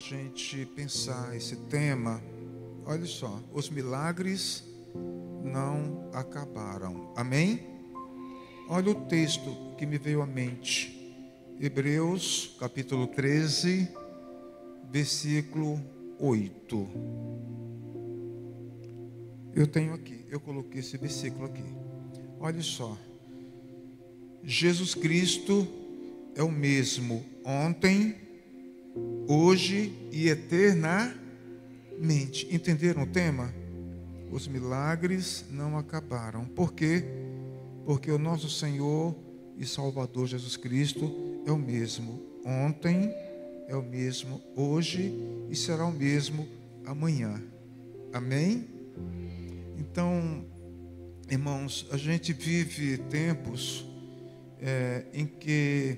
gente pensar esse tema. Olha só, os milagres não acabaram. Amém? Olha o texto que me veio à mente. Hebreus, capítulo 13, versículo 8. Eu tenho aqui, eu coloquei esse versículo aqui. Olha só. Jesus Cristo é o mesmo ontem, hoje e eternamente. Entenderam o tema? Os milagres não acabaram. Por quê? Porque o nosso Senhor e Salvador Jesus Cristo é o mesmo ontem, é o mesmo hoje e será o mesmo amanhã. Amém? Então, irmãos, a gente vive tempos em que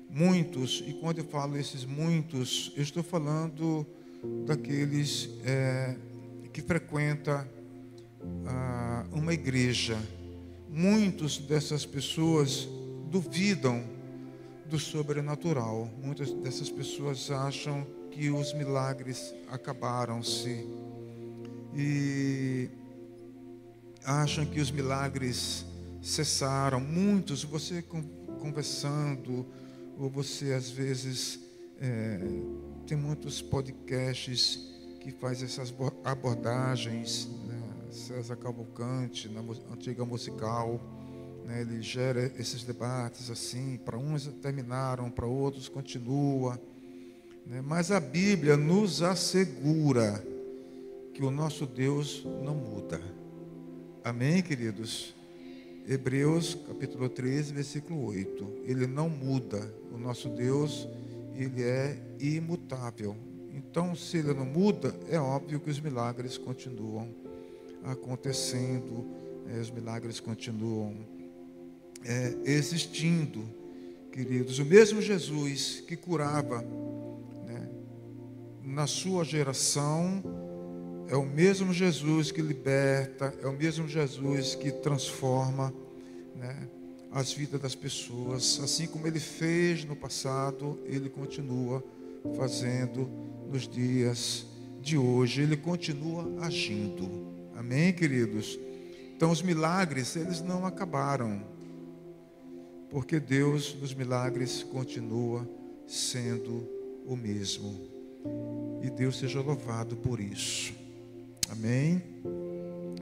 muitos, e quando eu falo esses muitos, eu estou falando daqueles que frequentam uma igreja. Muitas dessas pessoas duvidam do sobrenatural. Muitas dessas pessoas acham que os milagres acabaram-se e acham que os milagres cessaram. Muitos, você conversando, ou você às vezes tem muitos podcasts que faz essas abordagens, né? César Cavalcante, na antiga musical, né? Ele gera esses debates assim, para uns terminaram, para outros continua, né? Mas a Bíblia nos assegura que o nosso Deus não muda. Amém, queridos? Hebreus capítulo 13, versículo 8. Ele não muda. O nosso Deus, ele é imutável. Então, se ele não muda, é óbvio que os milagres continuam acontecendo, os milagres continuam existindo, queridos. O mesmo Jesus que curava, né, na sua geração, é o mesmo Jesus que liberta, é o mesmo Jesus que transforma, né, as vidas das pessoas. Assim como ele fez no passado, ele continua fazendo nos dias de hoje. Ele continua agindo. Amém, queridos? Então os milagres, eles não acabaram, porque Deus nos milagres continua sendo o mesmo. E Deus seja louvado por isso. Amém?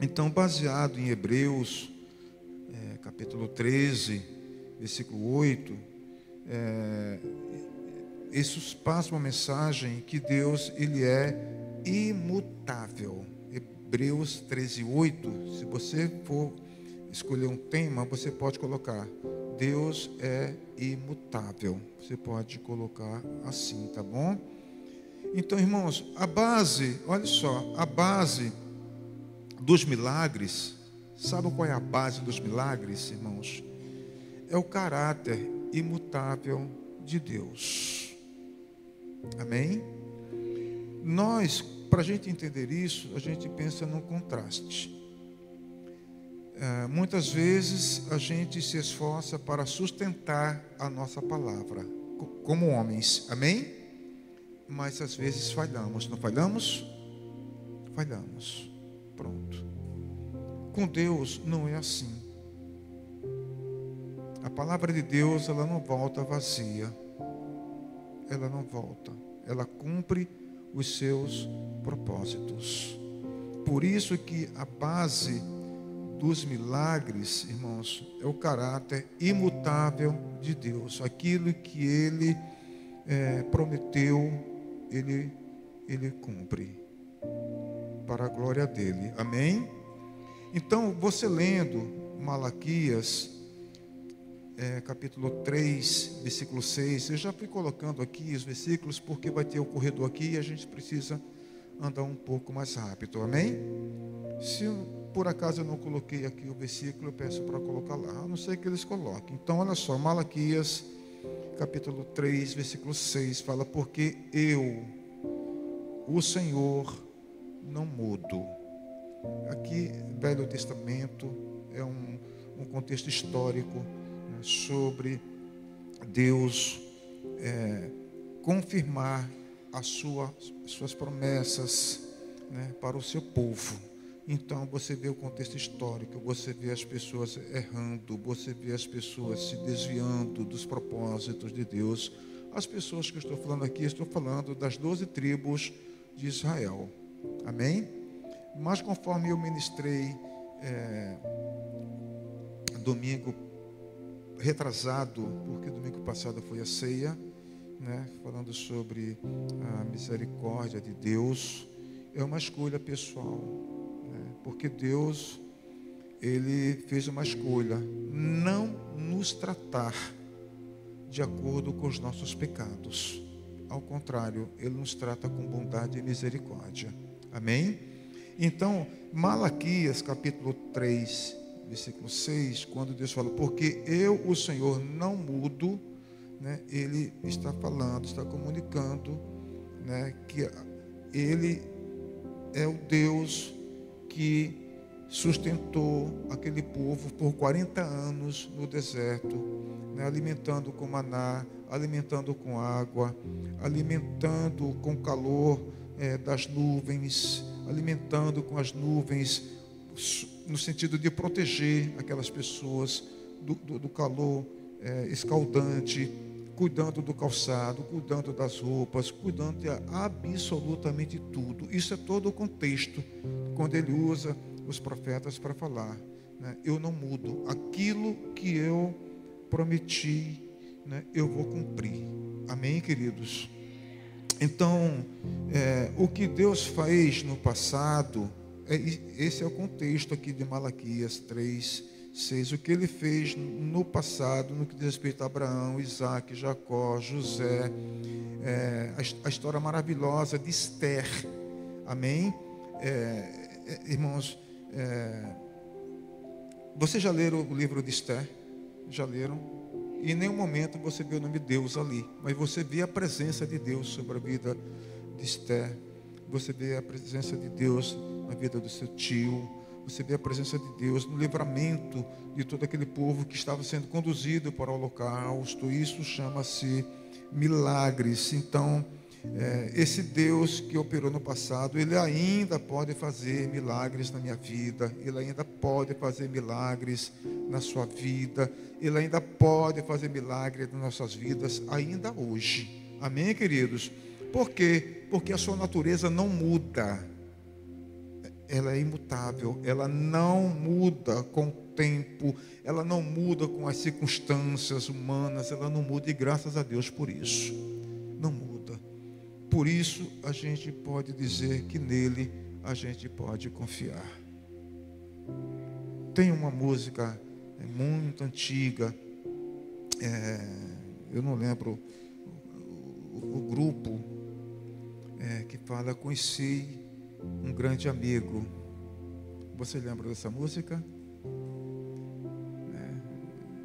Então, baseado em Hebreus, capítulo 13, versículo 8, isso passa uma mensagem que Deus, ele é imutável. Hebreus 13, 8, se você for escolher um tema, você pode colocar: Deus é imutável. Você pode colocar assim, tá bom? Então, irmãos, a base, olha só, a base dos milagres, sabe qual é a base dos milagres, irmãos? É o caráter imutável de Deus. Amém? Nós, para a gente entender isso, a gente pensa num contraste. Muitas vezes a gente se esforça para sustentar a nossa palavra, como homens, amém? Mas às vezes falhamos, não falhamos? Falhamos, pronto. Com Deus não é assim. A palavra de Deus, ela não volta vazia. Ela não volta, ela cumpre os seus propósitos. Por isso que a base dos milagres, irmãos, é o caráter imutável de Deus. Aquilo que Ele prometeu, Ele cumpre, para a glória dEle. Amém? Então, você lendo Malaquias, capítulo 3, versículo 6, eu já fui colocando aqui os versículos, porque vai ter o corredor aqui e a gente precisa andar um pouco mais rápido, amém? Se por acaso eu não coloquei aqui o versículo, eu peço para colocar lá, a não ser que eles coloquem. Então, olha só, Malaquias, capítulo 3, versículo 6, fala: porque eu, o Senhor, não mudo. Aqui, Velho Testamento, é um contexto histórico, né, sobre Deus confirmar suas promessas, né, para o seu povo. Então você vê o contexto histórico, você vê as pessoas errando, você vê as pessoas se desviando dos propósitos de Deus. As pessoas que eu estou falando aqui, estou falando das 12 tribos de Israel. Amém? Mas conforme eu ministrei domingo retrasado, porque domingo passado foi a ceia, né, falando sobre a misericórdia de Deus, é uma escolha pessoal, né, porque Deus, Ele fez uma escolha, não nos tratar de acordo com os nossos pecados. Ao contrário, Ele nos trata com bondade e misericórdia. Amém? Então, Malaquias capítulo 3, versículo 6, quando Deus fala, porque eu, o Senhor, não mudo, né, Ele está falando, está comunicando, né, que Ele é o Deus que sustentou aquele povo por 40 anos no deserto, né, alimentando com maná, alimentando com água, alimentando com calor das nuvens, alimentando com as nuvens, no sentido de proteger aquelas pessoas do calor escaldante, cuidando do calçado, cuidando das roupas, cuidando de absolutamente tudo. Isso é todo o contexto, quando ele usa os profetas para falar, né? Eu não mudo, aquilo que eu prometi, né, eu vou cumprir. Amém, queridos? Então, o que Deus fez no passado, esse é o contexto aqui de Malaquias 3, 6. O que Ele fez no passado, no que diz respeito a Abraão, Isaac, Jacó, José, a história maravilhosa de Esther. Amém? Irmãos, vocês já leram o livro de Esther? Já leram? Em nenhum momento você vê o nome de Deus ali, mas você vê a presença de Deus sobre a vida de Esther. Você vê a presença de Deus na vida do seu tio. Você vê a presença de Deus no livramento de todo aquele povo que estava sendo conduzido para o holocausto. Isso chama-se milagres. Então, esse Deus que operou no passado, Ele ainda pode fazer milagres na minha vida. Ele ainda pode fazer milagres na sua vida. Ele ainda pode fazer milagres nas nossas vidas, ainda hoje. Amém, queridos? Por quê? Porque a sua natureza não muda. Ela é imutável. Ela não muda com o tempo. Ela não muda com as circunstâncias humanas. Ela não muda, e graças a Deus por isso. Não muda. Por isso a gente pode dizer que nele a gente pode confiar. Tem uma música muito antiga, eu não lembro o grupo, que fala: conheci um grande amigo. Você lembra dessa música?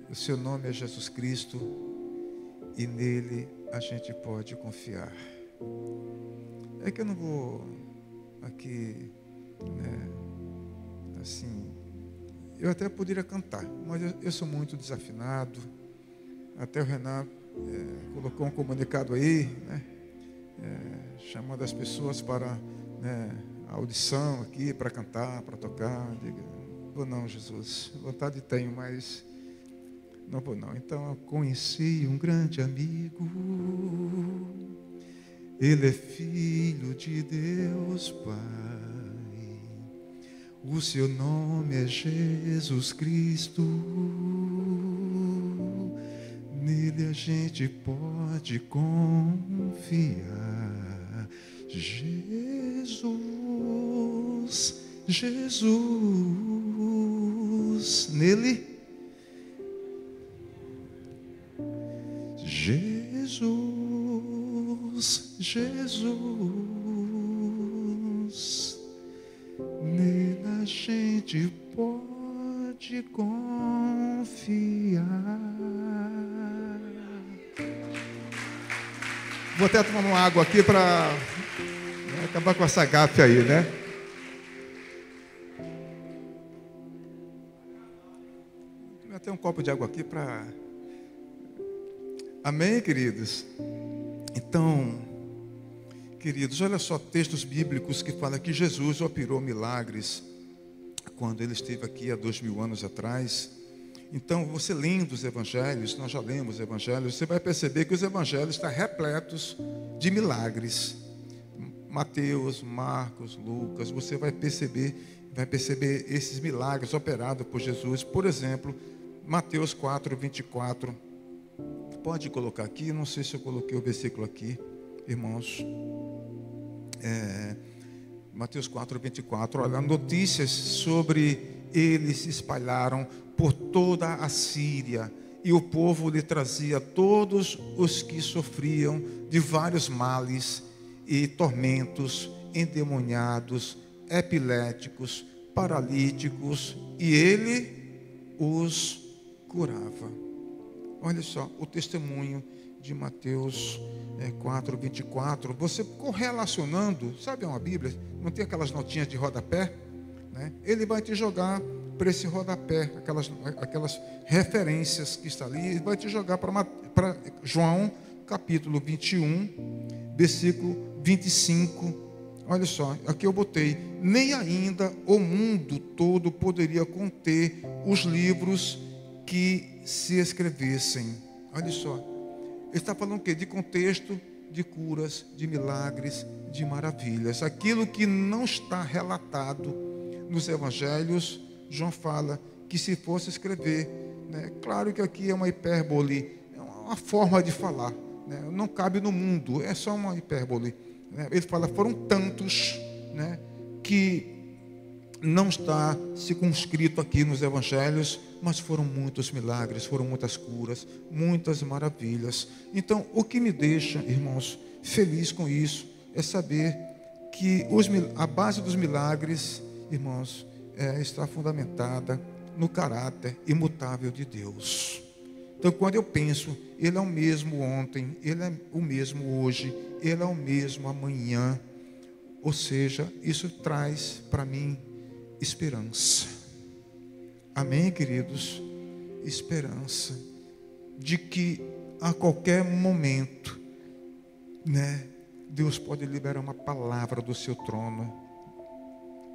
O seu nome é Jesus Cristo e nele a gente pode confiar. É que eu não vou aqui, assim, eu até poderia cantar, mas eu sou muito desafinado. Até o Renan colocou um comunicado aí, né, chamando as pessoas para a audição aqui, para cantar, para tocar. Digo, vou não, Jesus, vontade tenho, mas não vou não. Então eu conheci um grande amigo. Ele é filho de Deus Pai. O seu nome é Jesus Cristo. Nele a gente pode confiar. Jesus, Jesus, nele. Jesus, Jesus, nele a gente pode confiar. Vou até tomar uma água aqui para acabar com essa gafe aí, né? Vou até um copo de água aqui para... Amém, queridos? Então, Queridos, olha só textos bíblicos que falam que Jesus operou milagres quando ele esteve aqui há 2000 anos atrás. Então, você lendo os evangelhos, nós já lemos os evangelhos, você vai perceber que os evangelhos estão repletos de milagres. Mateus, Marcos, Lucas, você vai perceber esses milagres operados por Jesus. Por exemplo, Mateus 4, 24. Pode colocar aqui, não sei se eu coloquei o versículo aqui, irmãos. Mateus 4, 24. Olha, notícias sobre eles se espalharam por toda a Síria, e o povo lhe trazia todos os que sofriam de vários males e tormentos, endemoniados, epiléticos, paralíticos, e ele os curava. Olha só o testemunho de Mateus 4, 24. Você correlacionando, sabe uma Bíblia, não tem aquelas notinhas de rodapé, né? Ele vai te jogar para esse rodapé, aquelas referências que está ali, ele vai te jogar para João capítulo 21, versículo 25. Olha só, aqui eu botei: nem ainda o mundo todo poderia conter os livros que se escrevessem. Olha só, ele está falando o quê? De contexto, de curas, de milagres, de maravilhas. Aquilo que não está relatado nos evangelhos, João fala que se fosse escrever, né? Claro que aqui é uma hipérbole, é uma forma de falar, né? Não cabe no mundo, é só uma hipérbole, né? Ele fala, foram tantos, né, que não está circunscrito aqui nos evangelhos, mas foram muitos milagres, foram muitas curas, muitas maravilhas. Então, o que me deixa, irmãos, feliz com isso, é saber que a base dos milagres, irmãos, está fundamentada no caráter imutável de Deus. Então, quando eu penso, Ele é o mesmo ontem, Ele é o mesmo hoje, Ele é o mesmo amanhã, ou seja, isso traz para mim esperança. Amém, queridos? Esperança de que a qualquer momento, né, Deus pode liberar uma palavra do seu trono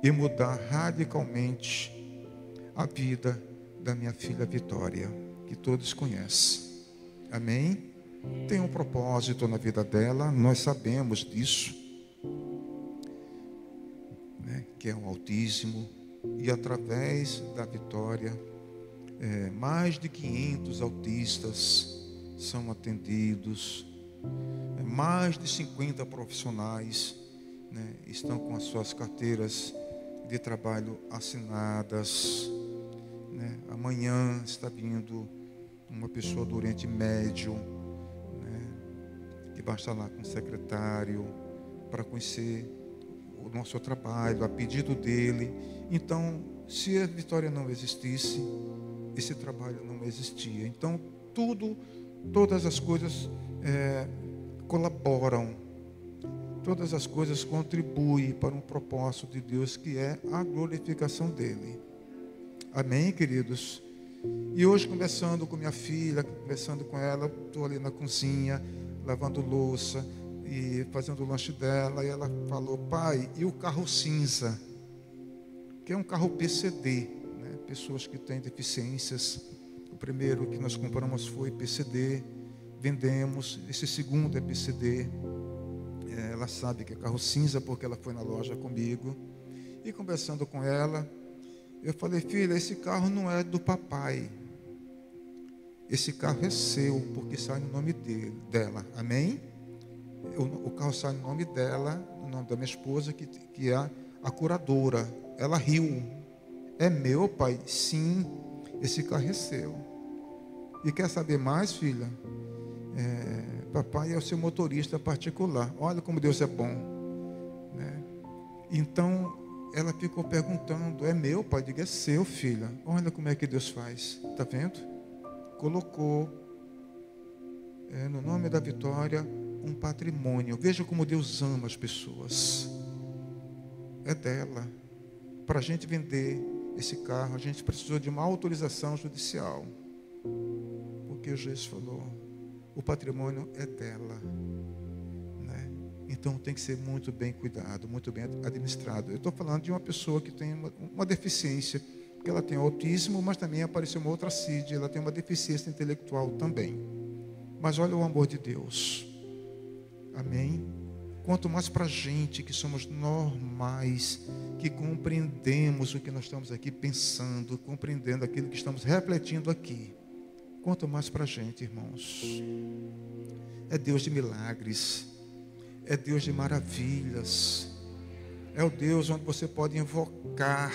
e mudar radicalmente a vida da minha filha Vitória, que todos conhecem. Amém? Tem um propósito na vida dela, nós sabemos disso, né, que é o autismo. E através da Vitória, mais de 500 autistas são atendidos, mais de 50 profissionais, né, estão com as suas carteiras de trabalho assinadas, né? Amanhã está vindo uma pessoa do Oriente Médio, né, que vai estar lá com o secretário para conhecer o nosso trabalho, a pedido dele. Então, se a Vitória não existisse, esse trabalho não existia. Então, todas as coisas colaboram, todas as coisas contribuem para um propósito de Deus, que é a glorificação dele. Amém, queridos? E hoje, conversando com minha filha, conversando com ela, estou ali na cozinha, lavando louça e fazendo o lanche dela, e ela falou: pai, e o carro cinza? Que é um carro PCD, né? Pessoas que têm deficiências. O primeiro que nós compramos foi PCD, vendemos. Esse segundo é PCD. Ela sabe que é carro cinza porque ela foi na loja comigo. E conversando com ela, eu falei: filha, esse carro não é do papai. Esse carro é seu, porque sai no nome dela. Amém? O carro sai no nome dela, no nome da minha esposa, que é a curadora. Ela riu. É meu, pai? Sim, esse carro é seu. E quer saber mais, filha? Papai é o seu motorista particular. Olha como Deus é bom, né? Então, ela ficou perguntando: é meu, pai? Diga: é seu, filha. Olha como é que Deus faz. Está vendo? Colocou no nome da Vitória um patrimônio. Veja como Deus ama as pessoas. É dela. Para a gente vender esse carro, a gente precisou de uma autorização judicial, porque o juiz falou: o patrimônio é dela, né? Então tem que ser muito bem cuidado, muito bem administrado. Eu estou falando de uma pessoa que tem uma deficiência, que ela tem autismo, mas também apareceu uma outra CID, ela tem uma deficiência intelectual também. Mas olha o amor de Deus. Amém? Quanto mais para a gente que somos normais, que compreendemos o que nós estamos aqui pensando, compreendendo aquilo que estamos refletindo aqui. Quanto mais para a gente, irmãos. É Deus de milagres. É Deus de maravilhas. É o Deus onde você pode invocar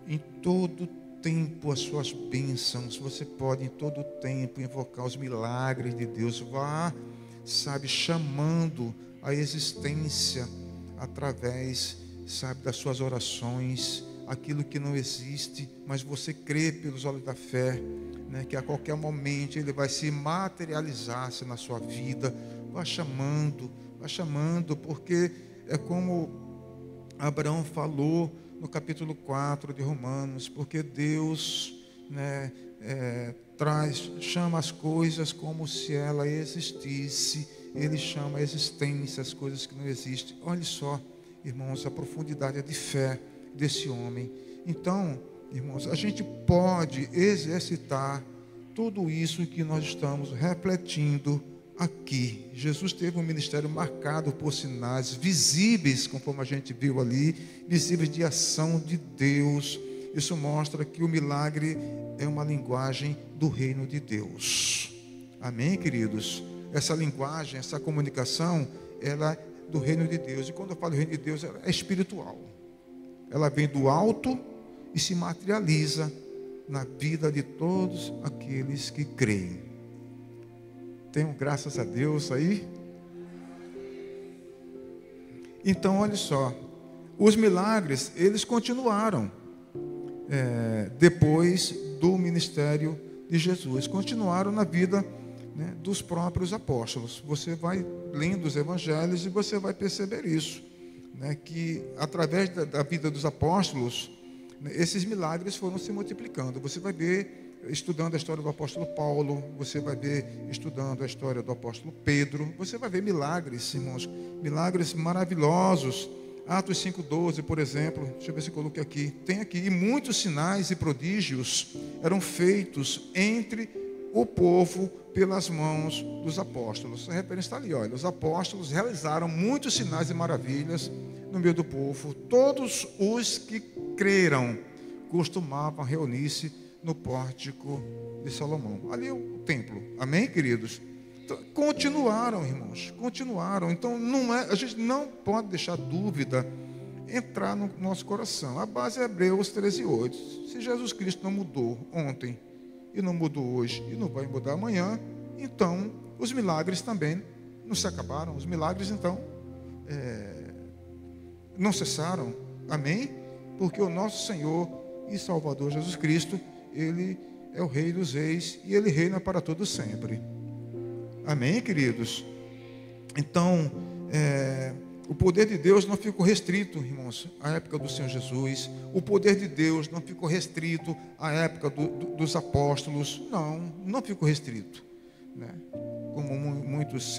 em todo tempo as suas bênçãos. Você pode em todo tempo invocar os milagres de Deus. Vá, sabe, chamando a existência através, sabe, das suas orações, aquilo que não existe, mas você crê pelos olhos da fé, né, que a qualquer momento ele vai se materializar-se na sua vida. Vá chamando, porque é como Abraão falou no capítulo 4 de Romanos, porque Deus, né, chama as coisas como se ela existisse. Ele chama a existência as coisas que não existem. Olha só, irmãos, a profundidade de fé desse homem. Então, irmãos, a gente pode exercitar tudo isso que nós estamos refletindo aqui. Jesus teve um ministério marcado por sinais visíveis, conforme a gente viu ali, visíveis de ação de Deus. Isso mostra que o milagre é uma linguagem do reino de Deus. Amém, queridos? Essa linguagem, essa comunicação, ela é do reino de Deus. E quando eu falo reino de Deus, ela é espiritual. Ela vem do alto e se materializa na vida de todos aqueles que creem. Tenham graças a Deus aí. Então, olha só, os milagres, eles continuaram depois do ministério de Jesus, continuaram na vida, né, dos próprios apóstolos. Você vai lendo os evangelhos e você vai perceber isso, né, que através da vida dos apóstolos, né, esses milagres foram se multiplicando. Você vai ver estudando a história do apóstolo Paulo, você vai ver estudando a história do apóstolo Pedro, você vai ver milagres, irmãos, milagres maravilhosos. Atos 5,12, por exemplo, deixa eu ver se eu coloquei aqui, tem aqui, e muitos sinais e prodígios eram feitos entre o povo pelas mãos dos apóstolos. A referência está ali, olha, os apóstolos realizaram muitos sinais e maravilhas no meio do povo. Todos os que creram costumavam reunir-se no pórtico de Salomão. Ali é o templo. Amém, queridos? Então, continuaram, irmãos. Continuaram. Então, a gente não pode deixar dúvida entrar no nosso coração. A base é Hebreus 13:8. Se Jesus Cristo não mudou ontem, e não mudou hoje, e não vai mudar amanhã, então, os milagres também não se acabaram. Os milagres, então, não cessaram. Amém? Porque o nosso Senhor e Salvador Jesus Cristo, Ele é o Rei dos Reis e Ele reina para todo sempre. Amém, queridos? Então, o poder de Deus não ficou restrito, irmãos, à época do Senhor Jesus. O poder de Deus não ficou restrito à época dos apóstolos. Não ficou restrito, né? Como muitas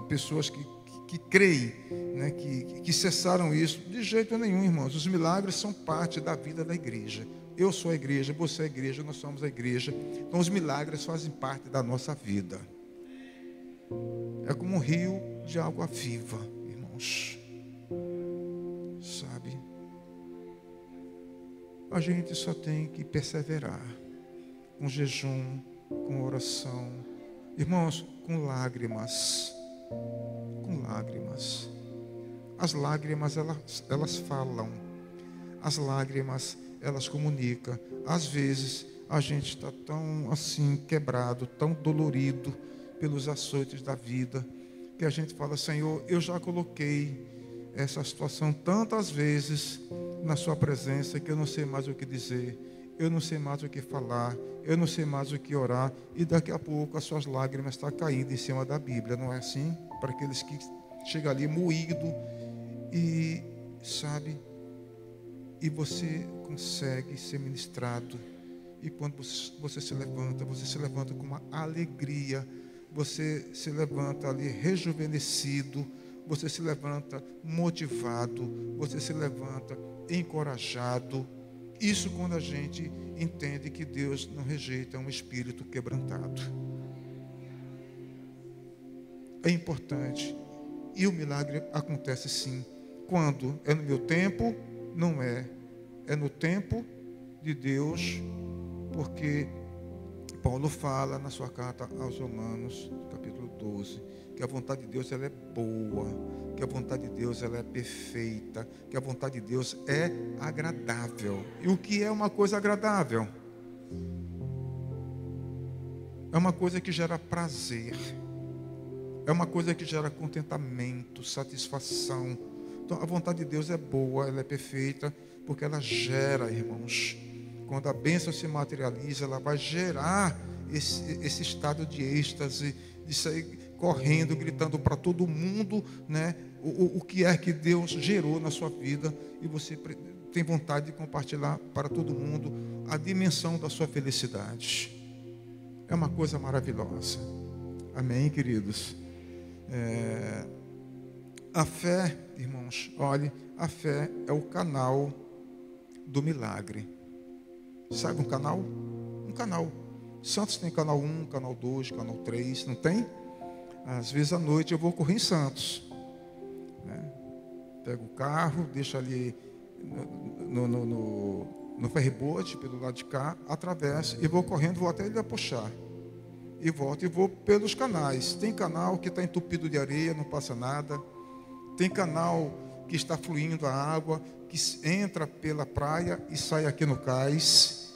pessoas que creem, né, que cessaram isso. De jeito nenhum, irmãos. Os milagres são parte da vida da igreja. Eu sou a igreja, você é a igreja, nós somos a igreja. Então os milagres fazem parte da nossa vida. É como um rio de água viva, irmãos. Sabe? A gente só tem que perseverar. Com jejum, com oração. Irmãos, com lágrimas. Com lágrimas. As lágrimas, elas falam. As lágrimas, elas comunicam. Às vezes, a gente está tão assim, quebrado, tão dolorido pelos açoites da vida, que a gente fala: Senhor, eu já coloquei essa situação tantas vezes na sua presença, que eu não sei mais o que dizer, eu não sei mais o que falar, eu não sei mais o que orar, e daqui a pouco as suas lágrimas estão caindo em cima da Bíblia, não é assim? Para aqueles que chegam ali moído e, sabe, e você consegue ser ministrado, e quando você se levanta com uma alegria você se levanta ali rejuvenescido, você se levanta motivado, você se levanta encorajado. Isso quando a gente entende que Deus não rejeita um espírito quebrantado. É importante. E o milagre acontece sim. Quando é no meu tempo, não é. É no tempo de Deus, porque Paulo fala na sua carta aos Romanos, capítulo 12, que a vontade de Deus ela é boa, que a vontade de Deus ela é perfeita, que a vontade de Deus é agradável. E o que é uma coisa agradável? É uma coisa que gera prazer, é uma coisa que gera contentamento, satisfação. Então a vontade de Deus é boa, ela é perfeita, porque ela gera, irmãos. Quando a bênção se materializa, ela vai gerar esse estado de êxtase, de sair correndo, gritando para todo mundo, né, o que é que Deus gerou na sua vida, e você tem vontade de compartilhar para todo mundo a dimensão da sua felicidade. É uma coisa maravilhosa. Amém, queridos? A fé, irmãos, olhe, a fé é o canal do milagre. Sabe um canal? Um canal. Santos tem canal 1, canal 2, canal 3, não tem? Às vezes à noite eu vou correr em Santos, né? Pego o carro, deixo ali no ferryboat, pelo lado de cá, atravesso e vou correndo, vou até Ilhapochá. E volto e vou pelos canais. Tem canal que está entupido de areia, não passa nada. Tem canal que está fluindo a água, que entra pela praia e sai aqui no cais.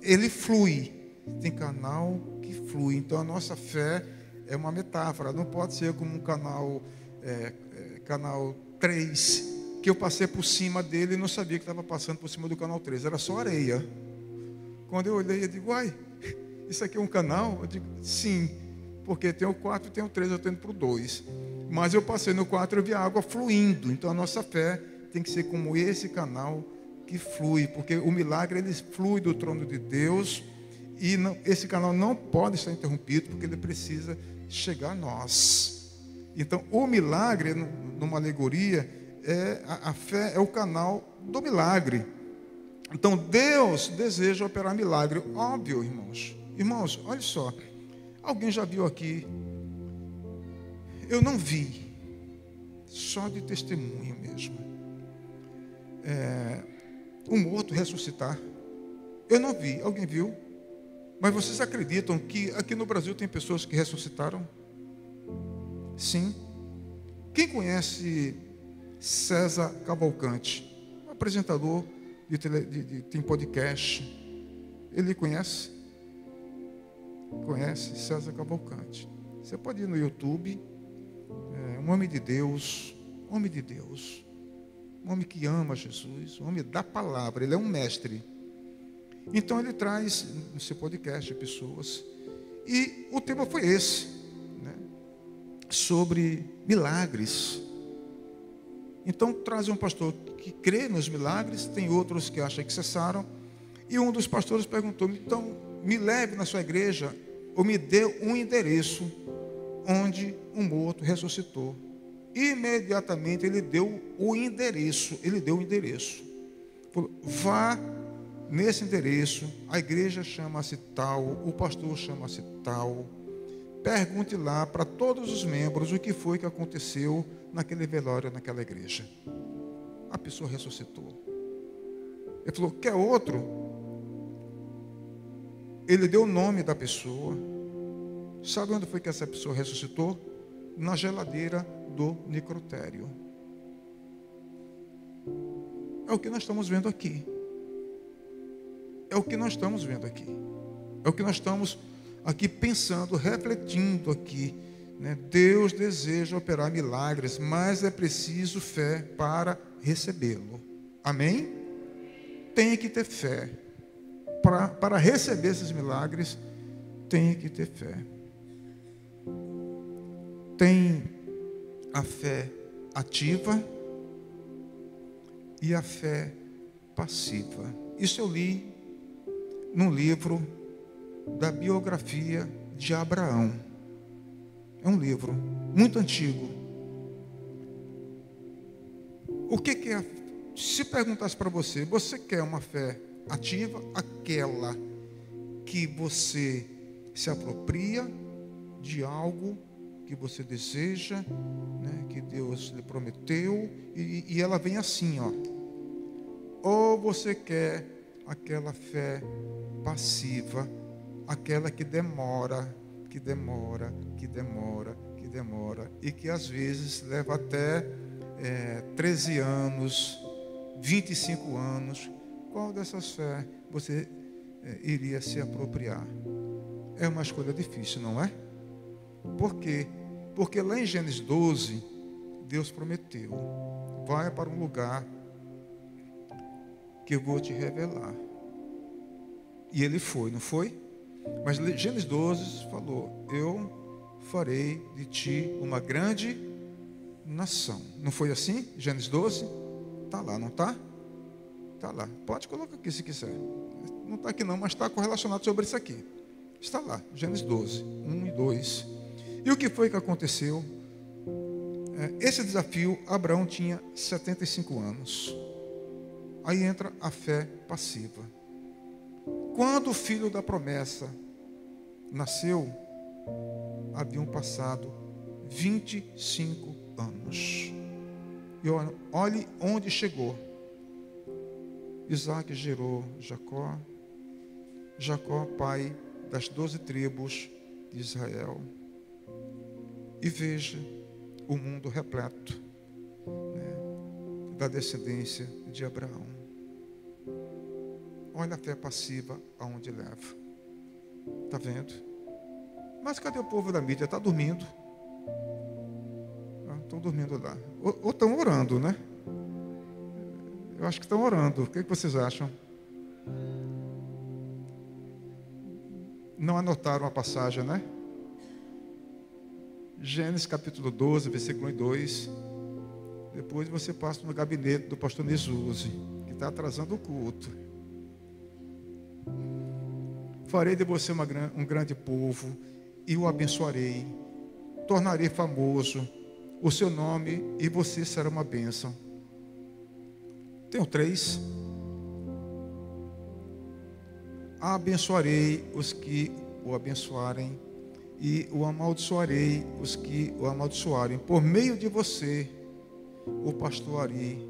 Ele flui. Tem canal que flui. Então a nossa fé é uma metáfora. Não pode ser como um canal, canal 3, que eu passei por cima dele e não sabia que estava passando por cima do canal 3. Era só areia. Quando eu olhei, eu digo, uai, isso aqui é um canal? Eu digo, sim, porque tem o 4 e tem o 3, eu estou indo para o 2. Mas eu passei no 4 e vi a água fluindo. Então a nossa fé tem que ser como esse canal que flui, porque o milagre ele flui do trono de Deus, e não, esse canal não pode estar interrompido, porque ele precisa chegar a nós. Então o milagre, numa alegoria, a fé é o canal do milagre. Então Deus deseja operar milagre, óbvio, irmãos. Irmãos, olha só, alguém já viu aqui? Eu não vi, só de testemunho mesmo, um morto ressuscitar. Eu não vi, alguém viu? Mas vocês acreditam que aqui no Brasil tem pessoas que ressuscitaram? Sim. Quem conhece César Cavalcante, um apresentador tem podcast? Ele conhece? Conhece César Cavalcante? Você pode ir no YouTube. Um homem de Deus, um homem que ama Jesus, um homem da palavra, ele é um mestre. Então ele traz no seu podcast pessoas, e o tema foi esse, né? Sobre milagres. Então traz um pastor que crê nos milagres, tem outros que acham que cessaram, e um dos pastores perguntou, então me leve na sua igreja, ou me dê um endereço onde um morto ressuscitou. Imediatamente ele deu o endereço. Falou, vá nesse endereço, a igreja chama-se tal, o pastor chama-se tal. Pergunte lá para todos os membros o que foi que aconteceu naquele velório, naquela igreja. A pessoa ressuscitou. Ele falou, quer outro? Ele deu o nome da pessoa. Sabe onde foi que essa pessoa ressuscitou? Na geladeira do necrotério. É o que nós estamos vendo aqui. É o que nós estamos vendo aqui. É o que nós estamos aqui pensando, refletindo aqui, né? Deus deseja operar milagres, mas é preciso fé para recebê-lo. Amém? Tem que ter fé. Para receber esses milagres, tem que ter fé. Tem a fé ativa e a fé passiva. Isso eu li num livro da biografia de Abraão. É um livro muito antigo. O que é? Se perguntasse para você, você quer uma fé ativa? Aquela que você se apropria de algo que você deseja, né, que Deus lhe prometeu, e ela vem assim, ó. Ou você quer aquela fé passiva, aquela que demora, e que às vezes leva até 13 anos, 25 anos. Qual dessas fé você iria se apropriar? É uma escolha difícil, não é? Por quê? Porque lá em Gênesis 12, Deus prometeu: vai para um lugar que eu vou te revelar. E ele foi, não foi? Mas Gênesis 12 falou: eu farei de ti uma grande nação. Não foi assim? Gênesis 12? Está lá, não está? Está lá. Pode colocar aqui se quiser. Não está aqui não, mas está correlacionado sobre isso aqui. Está lá, Gênesis 12, 1 e 2. E o que foi que aconteceu? Esse desafio, Abraão tinha 75 anos. Aí entra a fé passiva. Quando o filho da promessa nasceu, haviam passado 25 anos. E olhe onde chegou. Isaac gerou Jacó. Jacó, pai das 12 tribos de Israel. E veja o mundo repleto, né, da descendência de Abraão. Olha a fé passiva aonde leva. Está vendo? Mas cadê o povo da mídia? Está dormindo. Estão dormindo lá. Ou estão orando, né? Eu acho que estão orando. O que vocês acham? Não anotaram a passagem, né? Gênesis capítulo 12, versículo 2. Depois você passa no gabinete do pastor Nesuzi, que está atrasando o culto. Farei de você um grande povo e o abençoarei. Tornarei famoso o seu nome e você será uma bênção. Tenho 3. Abençoarei os que o abençoarem e o amaldiçoarei os que o amaldiçoarem. Por meio de você, o pastor Ari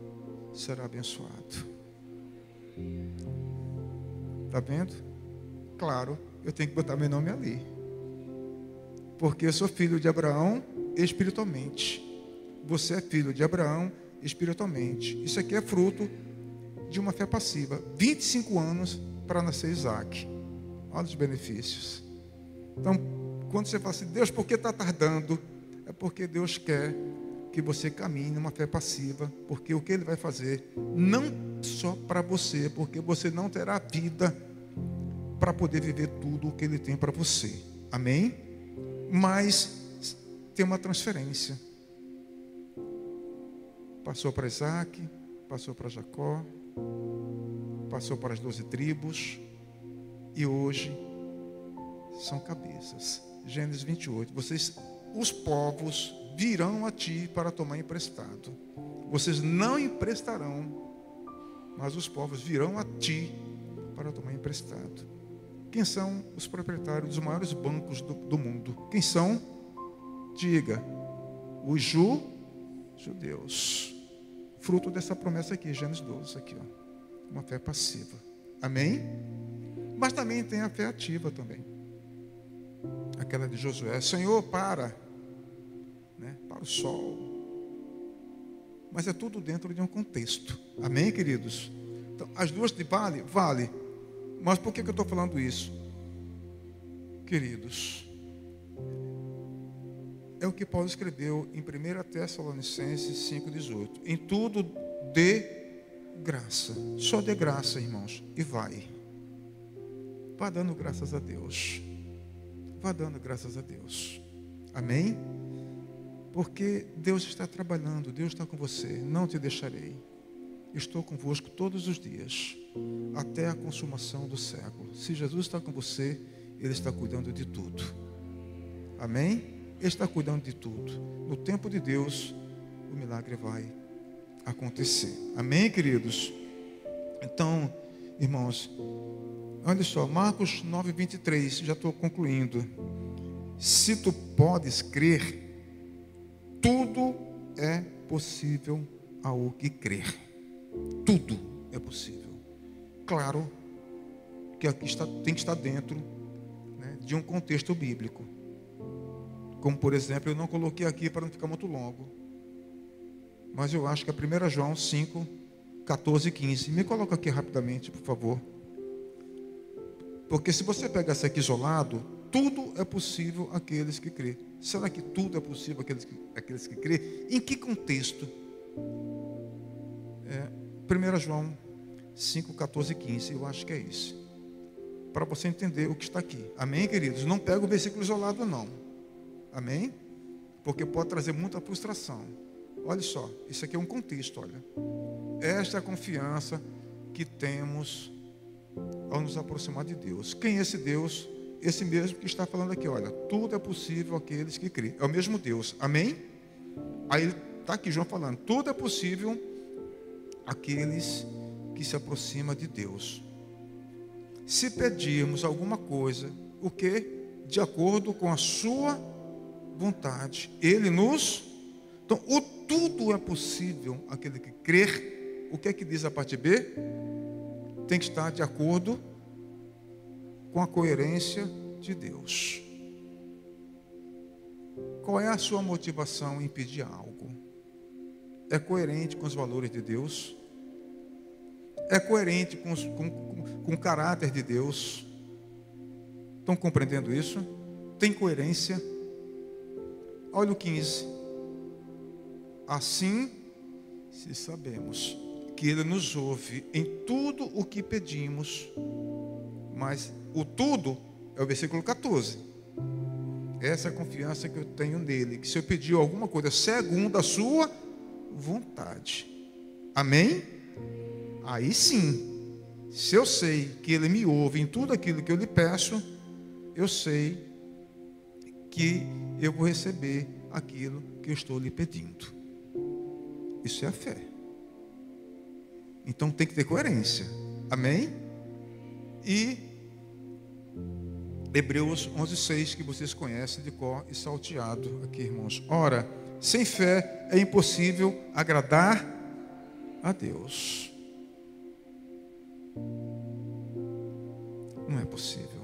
será abençoado. Está vendo? Claro, eu tenho que botar meu nome ali. Porque eu sou filho de Abraão espiritualmente. Você é filho de Abraão espiritualmente. Isso aqui é fruto de uma fé passiva. 25 anos para nascer Isaac. Olha os benefícios. Então, quando você fala assim, Deus, por que está tardando? É porque Deus quer que você caminhe numa fé passiva. Porque o que Ele vai fazer, não só para você, porque você não terá vida para poder viver tudo o que Ele tem para você. Amém? Mas tem uma transferência. Passou para Isaac, passou para Jacó, passou para as 12 tribos, e hoje são cabeças. Gênesis 28. Os povos virão a ti para tomar emprestado. Vocês não emprestarão, mas os povos virão a ti para tomar emprestado. Quem são os proprietários dos maiores bancos do mundo? Quem são? Diga. Os judeus. Fruto dessa promessa aqui, Gênesis 12, aqui, ó. Uma fé passiva. Amém? Mas também tem a fé ativa também. Aquela de Josué. Senhor, para o sol. Mas é tudo dentro de um contexto. Amém, queridos? Então, as duas de vale. Mas por que eu estou falando isso? Queridos, é o que Paulo escreveu em 1 Tessalonicenses 5,18. Em tudo dê graça. Só dê graça, irmãos. E vai. Vá dando graças a Deus. Vá dando graças a Deus. Amém? Porque Deus está trabalhando. Deus está com você. Não te deixarei. Estou convosco todos os dias, até a consumação do século. Se Jesus está com você, Ele está cuidando de tudo. Amém? Ele está cuidando de tudo. No tempo de Deus, o milagre vai acontecer. Amém, queridos? Então, irmãos, olha só, Marcos 9:23, já estou concluindo. Se tu podes crer, tudo é possível ao que crer. Tudo é possível. Claro que aqui tem que estar dentro, né, de um contexto bíblico. Como, por exemplo, eu não coloquei aqui para não ficar muito longo, mas eu acho que é 1 João 5, 14 e 15. Me coloca aqui rapidamente, por favor. Porque se você pegar isso aqui isolado, tudo é possível àqueles que crê. Será que tudo é possível àqueles que crê? Em que contexto? 1 João 5, 14 e 15. Eu acho que é isso. Para você entender o que está aqui. Amém, queridos? Não pega o versículo isolado, não. Amém? Porque pode trazer muita frustração. Olha só, isso aqui é um contexto, olha. Esta é a confiança que temos ao nos aproximar de Deus. Quem é esse Deus? Esse mesmo que está falando aqui, olha. Tudo é possível àqueles que crêem. É o mesmo Deus. Amém? Aí está aqui João falando. Tudo é possível àqueles que se aproximam de Deus. Se pedirmos alguma coisa, o que? De acordo com a sua vontade, Ele nos... Então, o tudo é possível àquele que crer. O que é que diz a parte B? Tem que estar de acordo com a coerência de Deus. Qual é a sua motivação em pedir algo? É coerente com os valores de Deus? É coerente com o caráter de Deus? Estão compreendendo isso? Tem coerência? Olha o 15. Assim, se sabemos que Ele nos ouve em tudo o que pedimos, mas o tudo é o versículo 14. Essa é a confiança que eu tenho nele, que se eu pedir alguma coisa segundo a sua vontade. Amém? Aí sim, se eu sei que Ele me ouve em tudo aquilo que eu lhe peço, eu sei que eu vou receber aquilo que eu estou lhe pedindo. Isso é a fé. Então tem que ter coerência. Amém? E Hebreus 11:6, que vocês conhecem de cor e salteado aqui, irmãos. Ora, sem fé é impossível agradar a Deus. Não é possível,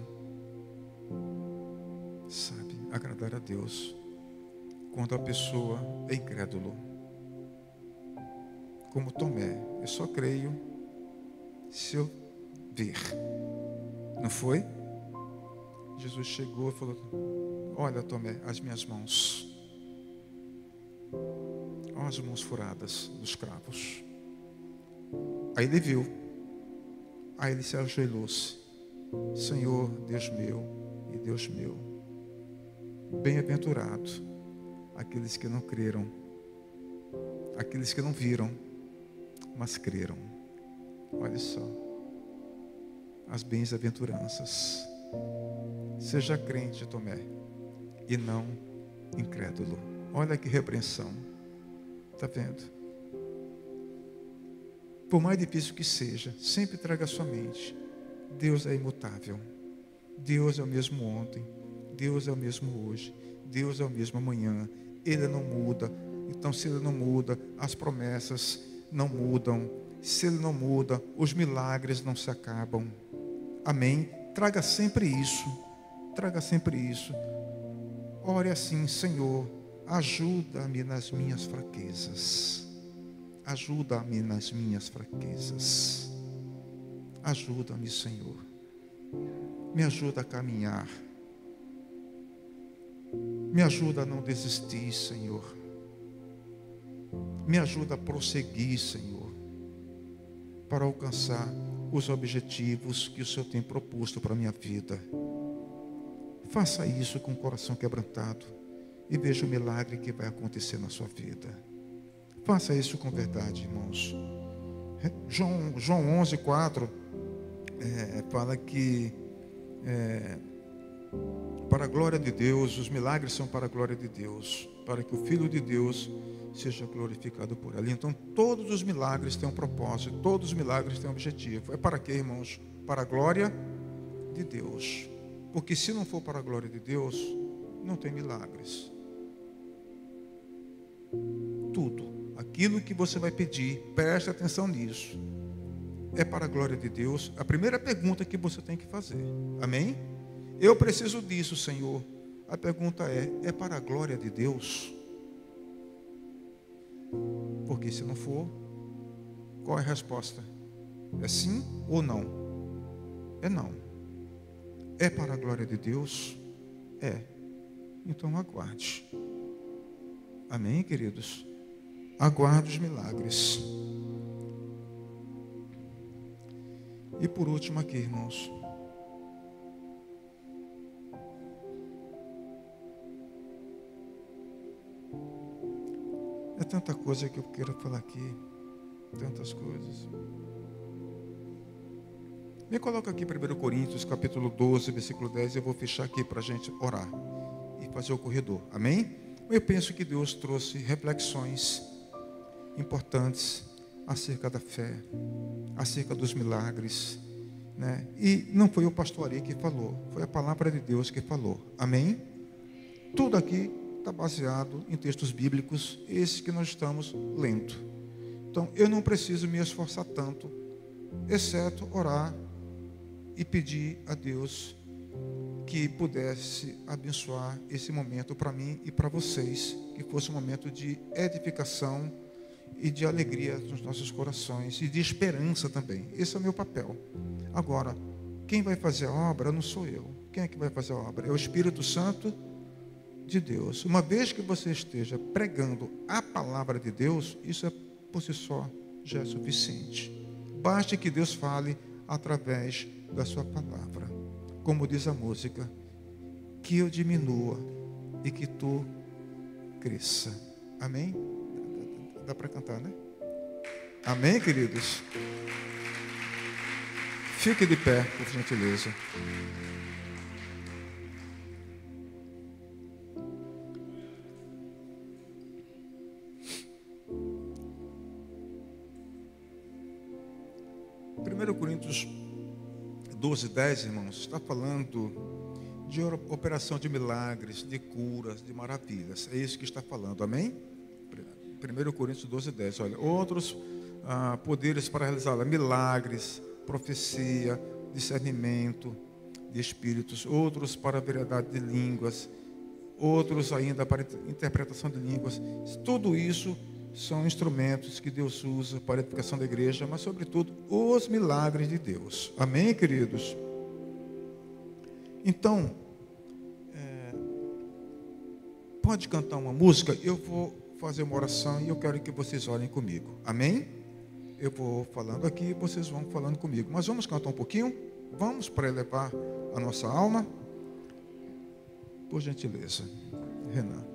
sabe, agradar a Deus quando a pessoa é incrédulo. Como Tomé, eu só creio se eu ver. Não foi? Jesus chegou e falou: olha, Tomé, as minhas mãos. Olha as mãos furadas dos cravos. Aí ele viu. Aí ele se ajoelhou-se. Senhor, Deus meu e Deus meu. Bem-aventurado aqueles que não creram, aqueles que não viram, mas creram. Olha só, as bem-aventuranças. Seja crente, Tomé, e não incrédulo. Olha que repreensão. Está vendo? Por mais difícil que seja, sempre traga à sua mente: Deus é imutável. Deus é o mesmo ontem, Deus é o mesmo hoje, Deus é o mesmo amanhã. Ele não muda. Então, se Ele não muda, as promessas não mudam. Se Ele não muda, os milagres não se acabam. Amém? Traga sempre isso. Traga sempre isso. Ore assim: Senhor, ajuda-me nas minhas fraquezas. Ajuda-me nas minhas fraquezas. Ajuda-me, Senhor. Me ajuda a caminhar. Me ajuda a não desistir, Senhor. Me ajuda a prosseguir, Senhor, para alcançar os objetivos que o Senhor tem proposto para a minha vida. Faça isso com o coração quebrantado e veja o milagre que vai acontecer na sua vida. Faça isso com verdade, irmãos. João 11:4 fala que para a glória de Deus, os milagres são para a glória de Deus, para que o Filho de Deus seja glorificado por ali. Então, todos os milagres têm um propósito, todos os milagres têm um objetivo. É para quê, irmãos? Para a glória de Deus. Porque se não for para a glória de Deus, não tem milagres. Tudo, aquilo que você vai pedir, preste atenção nisso. É para a glória de Deus. A primeira pergunta que você tem que fazer. Amém? Eu preciso disso, Senhor. A pergunta é para a glória de Deus? Porque se não for, qual é a resposta? É sim ou não? É não. É para a glória de Deus? É. Então aguarde. Amém, queridos? Aguarde os milagres. E por último aqui, irmãos. É tanta coisa que eu quero falar aqui. Tantas coisas. Me coloca aqui 1 Coríntios, capítulo 12, versículo 10. Eu vou fechar aqui para a gente orar e fazer o corredor. Amém? Eu penso que Deus trouxe reflexões importantes acerca da fé, acerca dos milagres, né? E não foi o pastor Ari que falou, foi a palavra de Deus que falou. Amém? Tudo aqui está baseado em textos bíblicos, esses que nós estamos lendo. Então, eu não preciso me esforçar tanto, exceto orar e pedir a Deus que pudesse abençoar esse momento para mim e para vocês, que fosse um momento de edificação e de alegria nos nossos corações e de esperança também. Esse é o meu papel. Agora, quem vai fazer a obra não sou eu. Quem é que vai fazer a obra? É o Espírito Santo de Deus. Uma vez que você esteja pregando a palavra de Deus, isso por si só já é suficiente. Basta que Deus fale através da sua palavra. Como diz a música, que eu diminua e que tu cresça. Amém? Dá para cantar, né? Amém, queridos? Fique de pé, por gentileza. Coríntios 12, 10, irmãos, está falando de operação de milagres, de curas, de maravilhas. É isso que está falando, amém? 1 Coríntios 12, 10. Olha, outros poderes para realizar milagres, profecia, discernimento de espíritos, outros para a variedade de línguas, outros ainda para interpretação de línguas. Tudo isso são instrumentos que Deus usa para a edificação da igreja, mas sobretudo os milagres de Deus. Amém, queridos? Então, pode cantar uma música, eu vou fazer uma oração e eu quero que vocês orem comigo. Amém? Eu vou falando aqui e vocês vão falando comigo. Mas vamos cantar um pouquinho? Vamos para elevar a nossa alma? Por gentileza, Renan.